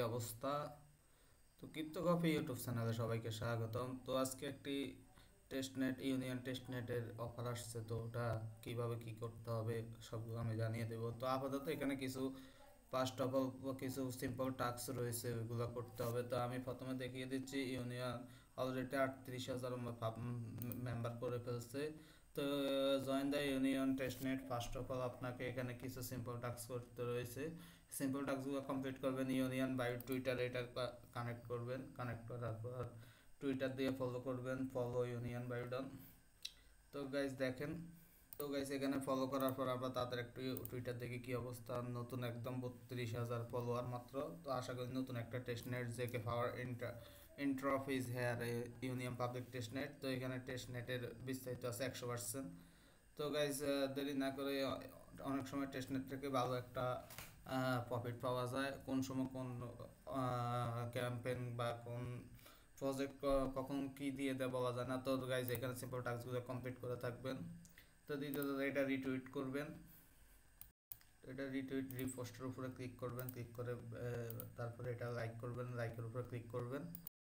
অবস্থা? তো ক্রিপ্টোকফি ইউটিউব চ্যানেলে সবাইকে স্বাগতম। তো আজকে একটি টেস্টনেট ইউনিয়ন টেস্টনেটের অফার আসছে, তো ওটা কিভাবে কি করতে হবে সবগুলো আমি জানিয়ে দেবো। তো আপাতত এখানে কিছু ফার্স্ট অফ অল কিছু সিম্পল টাস্ক রয়েছে, ওইগুলো করতে হবে। তো আমি প্রথমে দেখিয়ে দিচ্ছি। ইউনিয়ন অলরেডি 38,000 মেম্বার করে ফেলছে। তো join the union testnet. First of all আপনাকে এখানে কিছু সিম্পল টাস্ক করতে রয়েছে। সিম্পল টাস্কগুলো কমপ্লিট করবেন। ইউনিয়ন বাই টুইটার এটা কানেক্ট করবেন। কানেক্ট করার পর টুইটার দিয়ে ফলো করবেন, ফলো ইউনিয়ন বাই ডন। তো গাইজ দেখেন, তো গাইজ এখানে ফলো করার পর আমরা তাদের একটু টুইটার দেখি কি অবস্থা। নতুন একদম 32,000 ফলোয়ার মাত্র। তো আশা করি নতুন একটা testnet ZK power intro of is here union public testnet. তো এখানে টেস্টনেটের বিস্তারিত আছে 100%। তো গাইজ দেরি না করে অনেক সময় টেস্টনেট থেকে ভালো একটা প্রফিট পাওয়া যায়। কোন সময় কোন ক্যাম্পেইন বা কোন প্রজেক্ট কখন কি দিয়ে দেয় বলা যায় না। তো গাইজ এখানে সিম্পল টাস্কগুলো কমপ্লিট করে থাকবেন। তো দ্বিতীয়ত এটা রিটুইট করবেন। এটা রিটুইট রিপোস্টের উপরে ক্লিক করবেন, ক্লিক করে তারপরে এটা লাইক করবেন, লাইকের উপরে ক্লিক করবেন।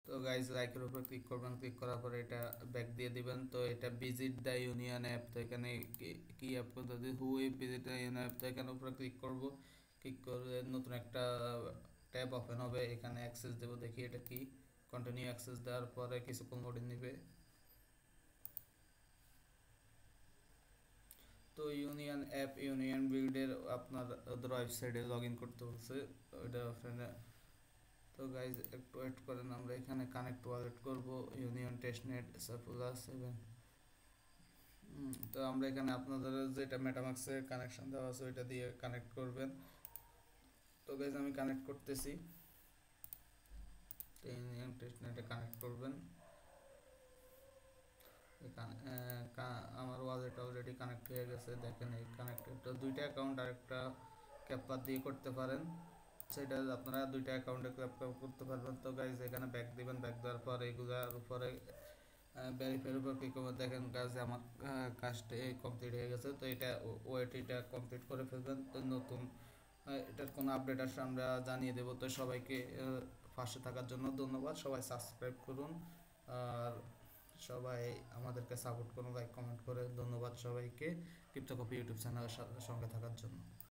তো গাইজ লাইকের উপর ক্লিক করবেন, ক্লিক করার পরে এটা ব্যাক দিয়ে দিবেন। তো এটা ভিজিট দ্য ইউনিয়ন অ্যাপ। তো এখানে কি অ্যাপ করতে হবে, who a visit the union app. তো এখানে উপরে ক্লিক করব, ক্লিক করে নতুন একটা ট্যাব ওপেন হবে। এখানে অ্যাক্সেস দেবো, দেখি এটা কি। কন্টিনিউ অ্যাক্সেস দেওয়ার পরে কিছুক্ষণ লোডিং নেবে। তো ইউনিয়ন অ্যাপ ইউনিয়ন বিল্ডের আপনার ওদের ওয়েবসাইটে লগ ইন করতে বলছে ওইটা ওখানে। তো গাইজ একটু ওয়েট করেন, আমরা এখানে কানেক্ট ওয়ালেট করব ইউনিয়ন টেস্টনেট সাফুলা 7। তো আমরা এখানে আপনাদের যেটা মেটামাক্সের কানেকশন দেওয়া আছে ওইটা দিয়ে কানেক্ট করবেন। তো গাইজ আমি কানেক্ট করতেছি। তো ইউনিয়ন টেস্টনেটে কানেক্ট করবেন। আমার ওয়ালেট অলরেডি কানেক্ট হয়ে গেছে, দেখেন এই কানেক্টেড। তো দুইটা অ্যাকাউন্ট আরেকটা ক্যাপচার দিয়ে করতে পারেন। সেটা আপনারা দুইটা অ্যাকাউন্টে ক্যাপচার করতে পারবেন। তো গাইজ এখানে ব্যাক দিবেন, ব্যাক দেওয়ার পর এইগুলার উপরে ভেরিফাইয়ের উপর ক্লিক করবেন। দেখেন কাজ আমার কাজটা কমপ্লিট হয়ে গেছে। তো এটা এটা কমপ্লিট করে ফেলবেন। তো নতুন এটার কোনো আপডেট আসলে আমরা জানিয়ে দেবো। তো সবাইকে পাশে থাকার জন্য ধন্যবাদ। সবাই সাবস্ক্রাইব করুন আর সবাই আমাদেরকে সাপোর্ট করুন লাইক কমেন্ট করে। ধন্যবাদ সবাইকে ক্রিপ্টোকপি ইউটিউব চ্যানেলের সঙ্গে থাকার জন্য।